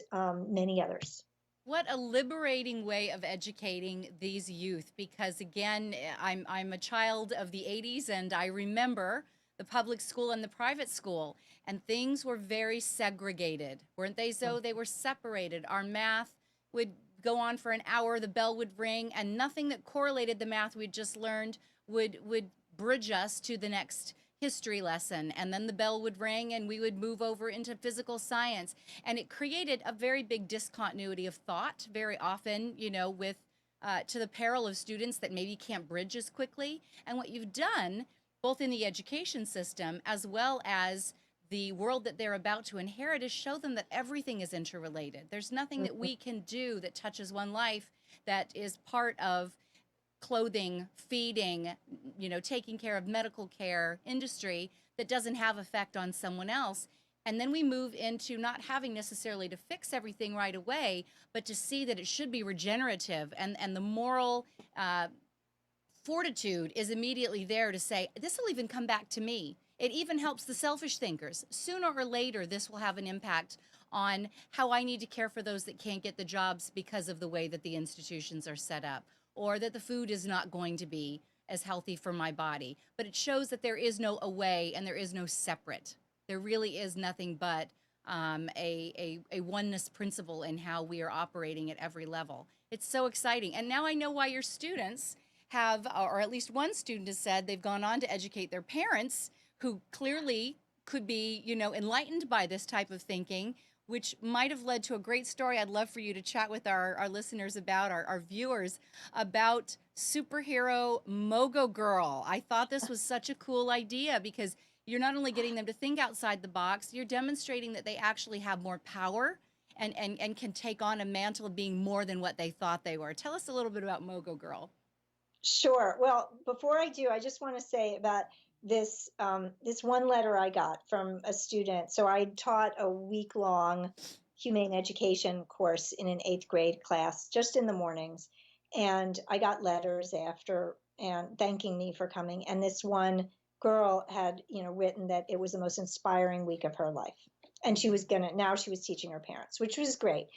many others. What a liberating way of educating these youth, because again, I'm a child of the 80s, and I remember the public school and the private school, and things were very segregated, weren't they? So they were separated. Our math would go on for an hour, the bell would ring, and nothing that correlated the math we'd just learned would bridge us to the next history lesson. And then the bell would ring and we would move over into physical science. And it created a very big discontinuity of thought, very often, with to the peril of students that maybe can't bridge as quickly. And what you've done, both in the education system as well as the world that they're about to inherit, is show them that everything is interrelated. There's nothing that we can do that touches one life that is part of clothing, feeding, taking care of medical care industry that doesn't have effect on someone else. And then we move into not having necessarily to fix everything right away, but to see that it should be regenerative, and the moral fortitude is immediately there to say, this will even come back to me. It even helps the selfish thinkers. Sooner or later, this will have an impact on how I need to care for those that can't get the jobs because of the way that the institutions are set up, or that the food is not going to be as healthy for my body. But it shows that there is no away and there is no separate. There really is nothing but a oneness principle in how we are operating at every level. It's so exciting. And now I know why your students have, or at least one student has said they've gone on to educate their parents, who clearly could be, enlightened by this type of thinking, which might have led to a great story I'd love for you to chat with our listeners about, our viewers, about superhero Mogo Girl. I thought this was such a cool idea, because you're not only getting them to think outside the box, you're demonstrating that they actually have more power and can take on a mantle of being more than what they thought they were. Tell us a little bit about Mogo Girl. Sure. Well, before I do, I just want to say about this this one letter I got from a student. So I taught a week-long humane education course in an 8th grade class just in the mornings, and I got letters after and thanking me for coming. And this one girl had written that it was the most inspiring week of her life, and she was teaching her parents, which was great.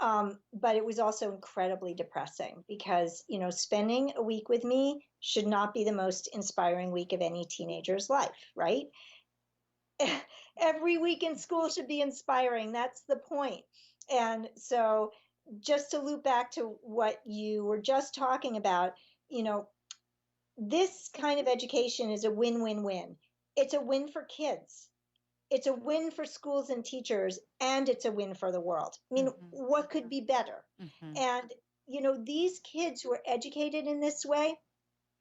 But it was also incredibly depressing, because, spending a week with me should not be the most inspiring week of any teenager's life, right? Every week in school should be inspiring. That's the point. And so, just to loop back to what you were just talking about, this kind of education is a win-win-win. It's a win for kids. it's a win for schools and teachers, and it's a win for the world. I mean, what could be better? And, these kids who are educated in this way,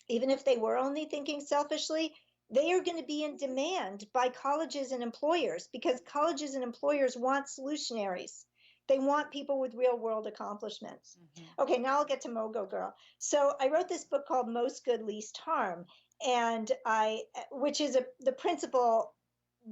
even if they were only thinking selfishly, they are going to be in demand by colleges and employers, because colleges and employers want solutionaries. They want people with real world accomplishments. Okay, now I'll get to Mogo Girl. So I wrote this book called Most Good, Least Harm, which is the principle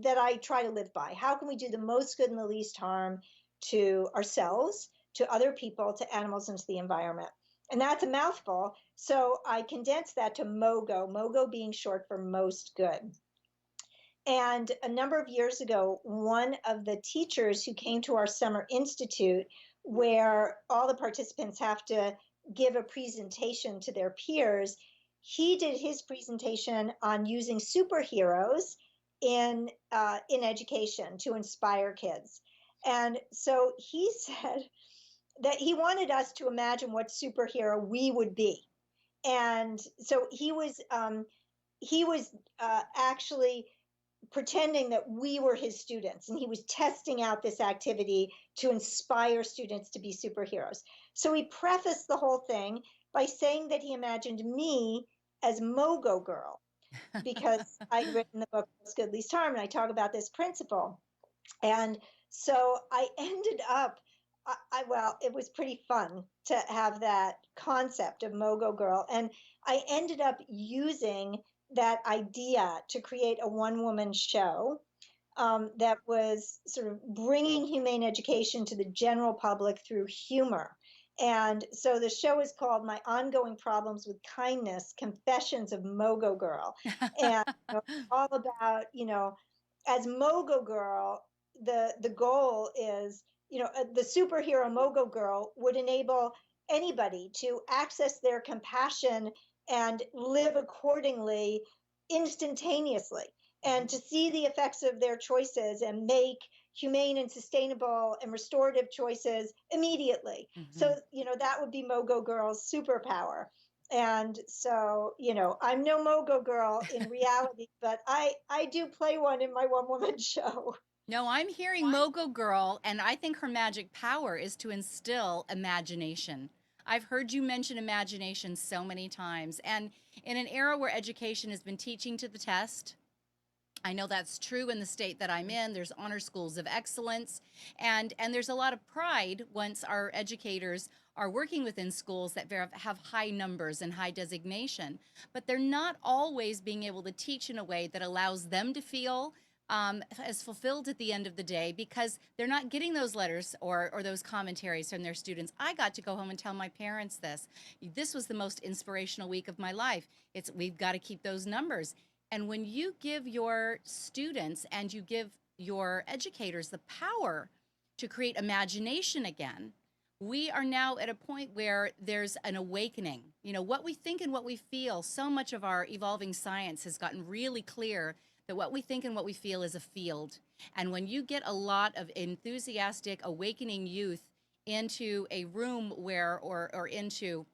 that I try to live by. How can we do the most good and the least harm to ourselves, to other people, to animals, and to the environment? And that's a mouthful. So I condensed that to MOGO being short for most good. And a number of years ago, one of the teachers who came to our summer institute, where all the participants have to give a presentation to their peers, he did his presentation on using superheroes in education to inspire kids. And so he said that he wanted us to imagine what superhero we would be. And so he was actually pretending that we were his students, and he was testing out this activity to inspire students to be superheroes. So he prefaced the whole thing by saying that he imagined me as Mogo Girl, because I'd written the book Most Good, Least Harm, and I talk about this principle. And so I ended up, well, it was pretty fun to have that concept of Mogo Girl. And I ended up using that idea to create a one-woman show that was sort of bringing humane education to the general public through humor. And so the show is called My Ongoing Problems with Kindness, Confessions of Mogo Girl. And all about, as Mogo Girl, the goal is, the superhero Mogo Girl would enable anybody to access their compassion and live accordingly instantaneously, and to see the effects of their choices and make humane and sustainable and restorative choices immediately. So, that would be Mogo Girl's superpower. And so, I'm no Mogo Girl in reality, but I do play one in my one-woman show. No, I'm hearing Mogo Girl, and I think her magic power is to instill imagination. I've heard you mention imagination so many times. And in an era where education has been teaching to the test, I know that's true in the state that I'm in. There's honor schools of excellence, and there's a lot of pride once our educators are working within schools that have high numbers and high designation, but they're not always being able to teach in a way that allows them to feel as fulfilled at the end of the day, because they're not getting those letters or those commentaries from their students. I got to go home and tell my parents this. This was the most inspirational week of my life. We've got to keep those numbers. And when you give your students and you give your educators the power to create imagination again, we are now at a point where there's an awakening. What we think and what we feel, so much of our evolving science has gotten really clear that what we think and what we feel is a field. And when you get a lot of enthusiastic, awakening youth into a room or into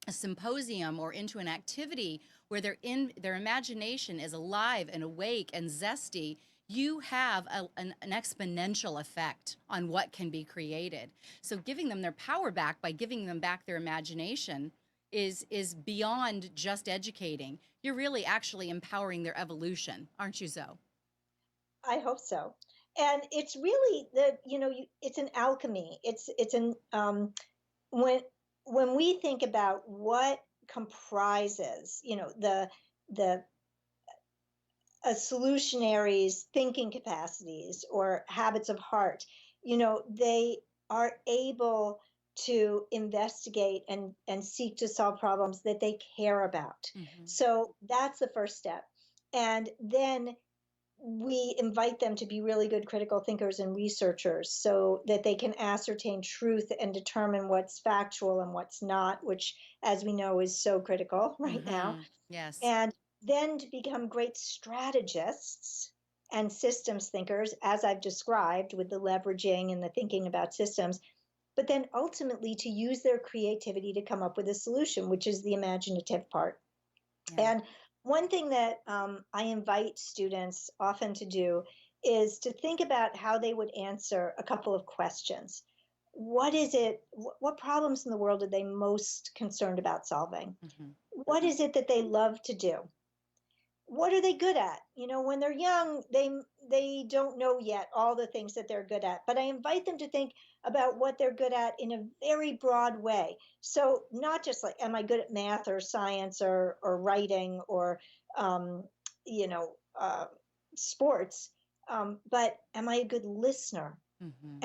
a symposium or into an activity where their imagination is alive and awake and zesty, you have an exponential effect on what can be created. So giving them their power back by giving them back their imagination is beyond just educating. You're really actually empowering their evolution, aren't you, Zoe? I hope so. And it's really it's an alchemy. It's an when we think about what comprises, the a solutionary's thinking capacities or habits of heart, they are able to investigate and seek to solve problems that they care about. So that's the first step. And then we invite them to be really good critical thinkers and researchers so that they can ascertain truth and determine what's factual and what's not, which, as we know, is so critical right now. Yes. And then to become great strategists and systems thinkers, as I've described, with the leveraging and the thinking about systems, but then ultimately to use their creativity to come up with a solution, which is the imaginative part. Yeah. And one thing that I invite students often to do is to think about how they would answer a couple of questions. What is it, what problems in the world are they most concerned about solving? Mm-hmm. What is it that they love to do? What are they good at? You know, when they're young, they don't know yet all the things that they're good at, but I invite them to think about what they're good at in a very broad way. So not just like, am I good at math or science or writing or um, you know, sports, but am I a good listener? Mm-hmm.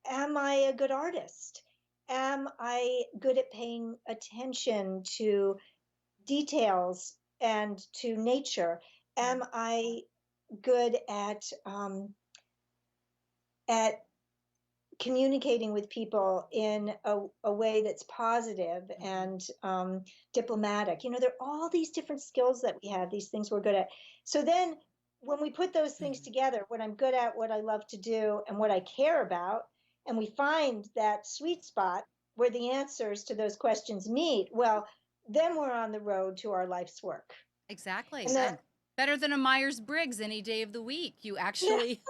Am I a good artist? Am I good at paying attention to details and to nature? Am I good at communicating with people in a way that's positive Mm-hmm. and diplomatic? You know, there are all these different skills that we have, these things we're good at. So then when we put those things together, what I'm good at, what I love to do, and what I care about, and we find that sweet spot where the answers to those questions meet, well, then we're on the road to our life's work. Exactly. And that, And better than a Myers-Briggs any day of the week. You yeah, actually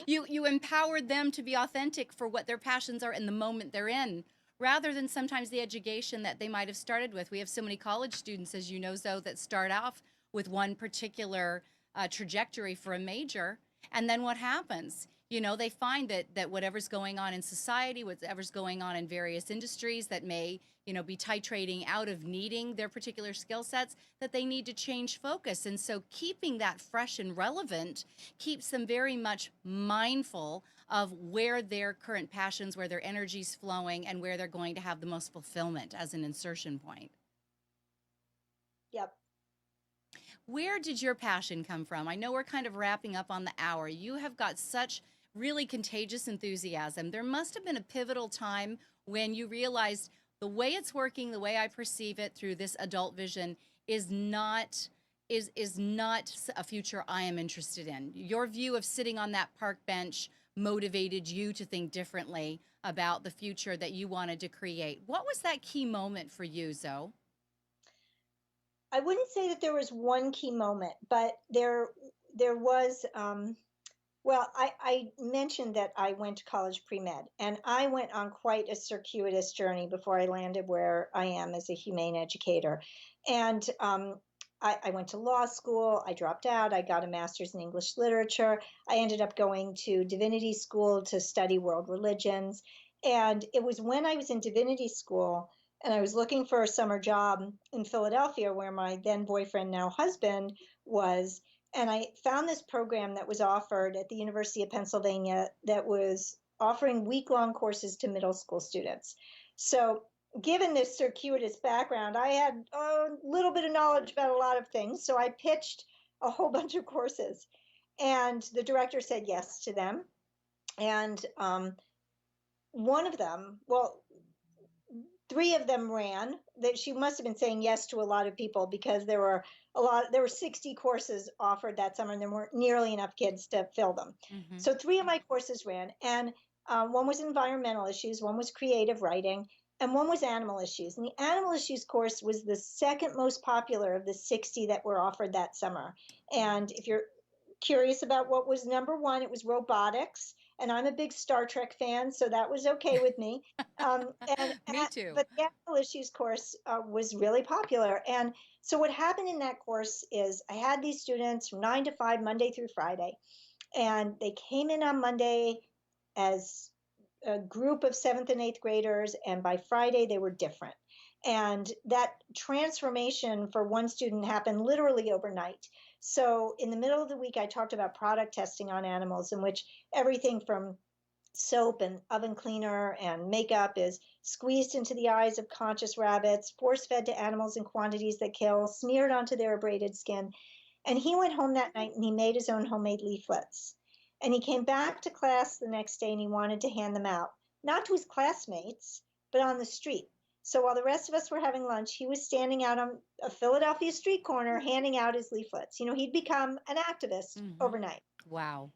you empowered them to be authentic for what their passions are in the moment they're in, rather than sometimes the education that they might have started with. We have so many college students, as you know, Zoe, that start off with one particular trajectory for a major, and then what happens? You know, they find that whatever's going on in society, whatever's going on in various industries that may, you know, be titrating out of needing their particular skill sets, that they need to change focus. And so keeping that fresh and relevant keeps them very much mindful of where their current passions, where their energy's flowing, and where they're going to have the most fulfillment as an insertion point. yep. Where did your passion come from? I know we're kind of wrapping up on the hour. You have got such really contagious enthusiasm. There must have been a pivotal time when you realized the way it's working, the way I perceive it through this adult vision is not not a future I am interested in. Your view of sitting on that park bench motivated you to think differently about the future that you wanted to create. What was that key moment for you, Zoe? I wouldn't say that there was one key moment, but there was well, I mentioned that I went to college pre-med, and I went on quite a circuitous journey before I landed where I am as a humane educator. And I went to law school, I dropped out, I got a master's in English literature. I ended up going to divinity school to study world religions. And it was when I was in divinity school and I was looking for a summer job in Philadelphia, where my then boyfriend, now husband, was, and I found this program that was offered at the University of Pennsylvania that was offering week-long courses to middle school students. So, given this circuitous background, I had a little bit of knowledge about a lot of things. So I pitched a whole bunch of courses, and the director said yes to them. And one of them, well, three of them ran. That she must have been saying yes to a lot of people because there were 60 courses offered that summer and there weren't nearly enough kids to fill them. Mm-hmm. So three of my courses ran, and one was environmental issues, one was creative writing, and one was animal issues. And the animal issues course was the second most popular of the 60 that were offered that summer. And if you're curious about what was number one, it was robotics. And I'm a big Star Trek fan, so that was okay with me. Me too. But the animal issues course was really popular. And so what happened in that course is I had these students from 9 to 5, Monday through Friday, and they came in on Monday as a group of seventh and eighth graders, and by Friday they were different. And that transformation for one student happened literally overnight. So in the middle of the week, I talked about product testing on animals, in which everything from soap and oven cleaner and makeup is squeezed into the eyes of conscious rabbits, force fed to animals in quantities that kill, smeared onto their abraded skin. And he went home that night and he made his own homemade leaflets. And he came back to class the next day and he wanted to hand them out, not to his classmates, but on the street. So while the rest of us were having lunch, he was standing out on a Philadelphia street corner handing out his leaflets. You know, he'd become an activist Mm-hmm. overnight. Wow.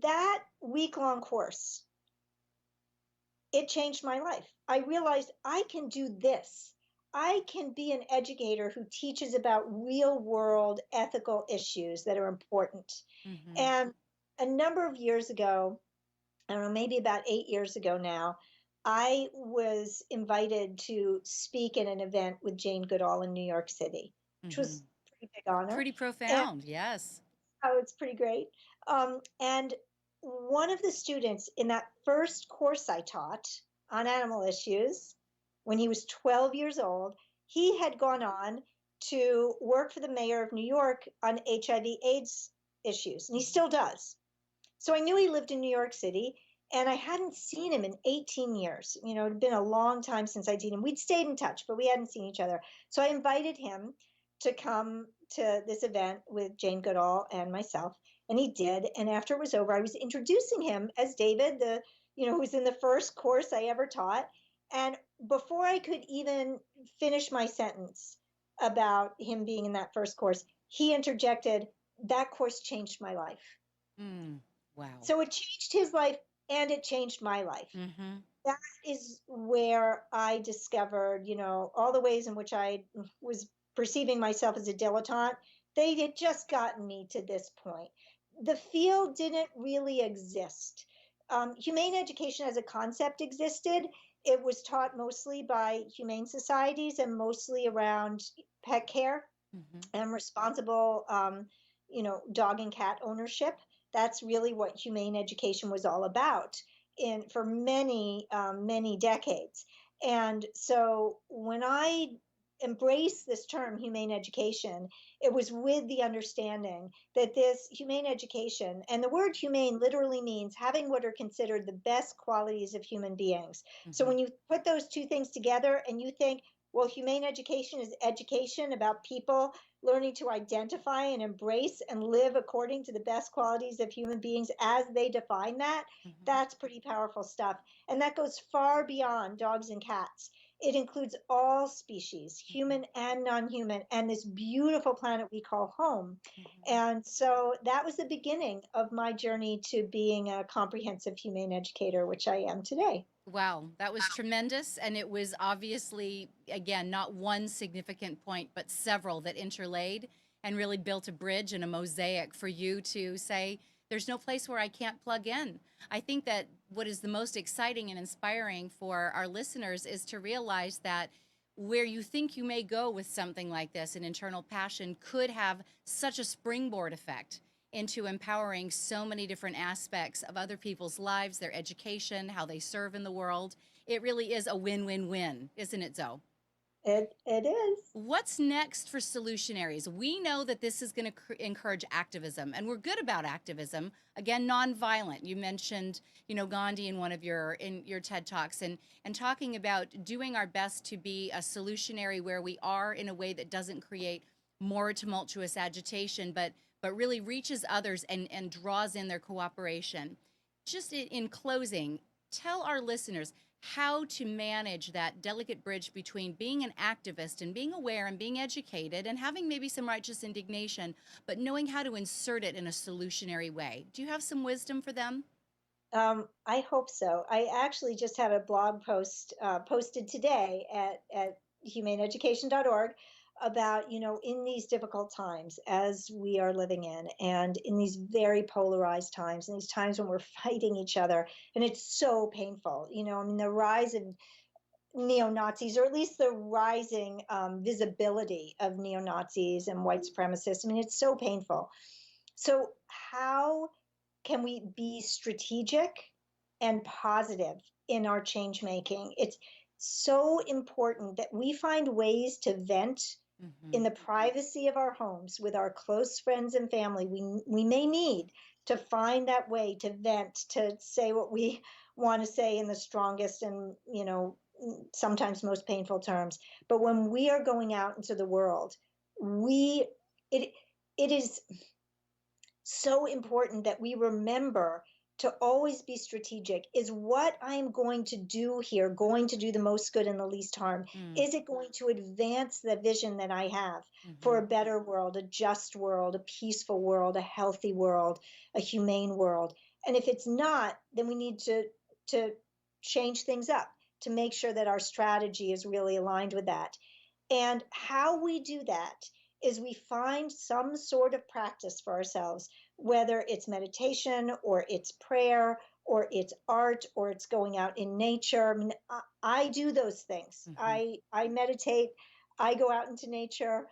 That week-long course, it changed my life. I realized I can do this. I can be an educator who teaches about real world ethical issues that are important. Mm-hmm. And a number of years ago, I don't know, maybe about 8 years ago now, I was invited to speak at an event with Jane Goodall in New York City, which Mm-hmm. was a pretty big honor. Pretty And profound, yes. oh, it's pretty great. And one of the students in that first course I taught on animal issues, when he was 12 years old, he had gone on to work for the mayor of New York on HIV/AIDS issues, and he still does. So I knew he lived in New York City, and I hadn't seen him in 18 years. You know, it had been a long time since I'd seen him. We'd stayed in touch, but we hadn't seen each other. So I invited him to come to this event with Jane Goodall and myself, and he did. And after it was over, I was introducing him as David, who was in the first course I ever taught. And before I could even finish my sentence about him being in that first course, he interjected, "That course changed my life." Mm. Wow. So it changed his life and it changed my life. Mm-hmm. That is where I discovered, all the ways in which I was perceiving myself as a dilettante. They had just gotten me to this point. The field didn't really exist. Humane education as a concept existed. It was taught mostly by humane societies and mostly around pet care Mm-hmm. and responsible, dog and cat ownership. That's really what humane education was all about in for many decades. And so when I embraced this term humane education, it was with the understanding that this humane education, and the word humane literally means having what are considered the best qualities of human beings. So Mm-hmm. when you put those two things together and you think, well, humane education is education about people learning to identify and embrace and live according to the best qualities of human beings as they define that. Mm-hmm. That's pretty powerful stuff. And that goes far beyond dogs and cats. It includes all species, Mm-hmm. human and non human, and this beautiful planet we call home. Mm-hmm. And so that was the beginning of my journey to being a comprehensive humane educator, which I am today. Wow, that was tremendous. And it was obviously, again, not one significant point, but several that interlaid and really built a bridge and a mosaic for you to say, there's no place where I can't plug in. I think that what is the most exciting and inspiring for our listeners is to realize that where you think you may go with something like this, an internal passion could have such a springboard effect into empowering so many different aspects of other people's lives, their education, how they serve in the world. It really is a win-win-win, isn't it, Zoe? It is. What's next for Solutionaries? We know that this is going to encourage activism, and we're good about activism. Again, nonviolent. You mentioned, Gandhi in one of your TED Talks, and talking about doing our best to be a solutionary where we are in a way that doesn't create more tumultuous agitation, but really reaches others and draws in their cooperation. Just in closing, tell our listeners how to manage that delicate bridge between being an activist and being aware and being educated and having maybe some righteous indignation, but knowing how to insert it in a solutionary way. Do you have some wisdom for them? I hope so. I actually just had a blog post posted today at humaneeducation.org about, in these difficult times as we are living in, and in these very polarized times, and these times when we're fighting each other, and it's so painful. I mean, the rise of neo Nazis, or at least the rising visibility of neo Nazis and white supremacists. I mean, it's so painful. So, how can we be strategic and positive in our change making? It's so important that we find ways to vent Mm-hmm. in the privacy of our homes with our close friends and family. We may need to find that way to vent, to say what we want to say in the strongest and, sometimes most painful terms. But when we are going out into the world, we it it is so important that we remember to always be strategic. Is what I'm going to do here going to do the most good and the least harm? Mm. Is it going to advance the vision that I have for Mm-hmm. a better world, a just world, a peaceful world, a healthy world, a humane world? And if it's not, then we need to change things up to make sure that our strategy is really aligned with that. And how we do that is we find some sort of practice for ourselves, whether it's meditation or it's prayer or it's art or it's going out in nature. I mean, I do those things. I meditate, I go out into nature,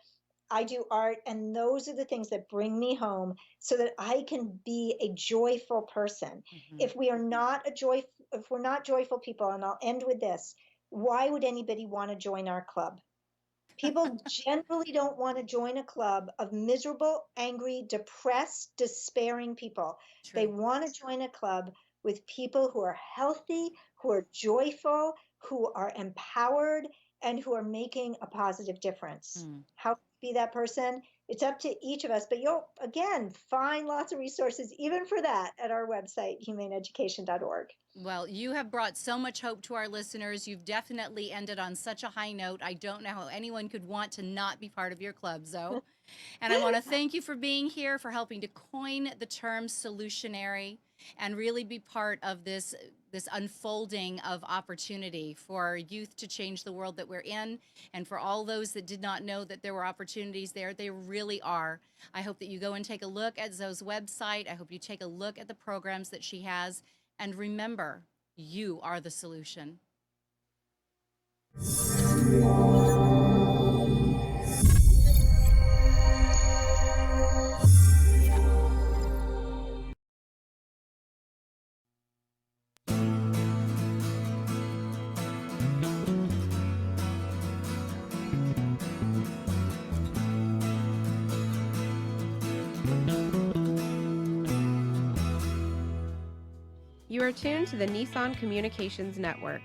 I do art, and those are the things that bring me home so that I can be a joyful person. If we are not if we're not joyful people, and I'll end with this, why would anybody want to join our club? People generally don't want to join a club of miserable, angry, depressed, despairing people. They True. want to join a club with people who are healthy, who are joyful, who are empowered, and who are making a positive difference. How to be that person? It's up to each of us, but you'll, again, find lots of resources even for that at our website, humaneeducation.org. Well, you have brought so much hope to our listeners. You've definitely ended on such a high note. I don't know how anyone could want to not be part of your club, Zoe. And I want to thank you for being here, for helping to coin the term solutionary and really be part of this unfolding of opportunity for youth to change the world that we're in. And for all those that did not know that there were opportunities there, they really are. I hope that you go and take a look at Zoe's website. I hope you take a look at the programs that she has. And remember, you are the solution. You are tuned to the Nissan Communications Network.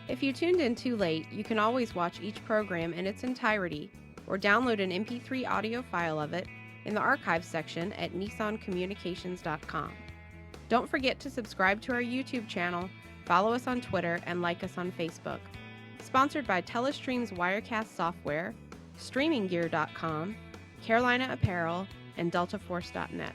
If you tuned in too late, you can always watch each program in its entirety or download an MP3 audio file of it in the archives section at nissancommunications.com. Don't forget to subscribe to our YouTube channel, follow us on Twitter, and like us on Facebook. Sponsored by Telestream's Wirecast software, StreamingGear.com, Carolina Apparel, and DeltaForce.net.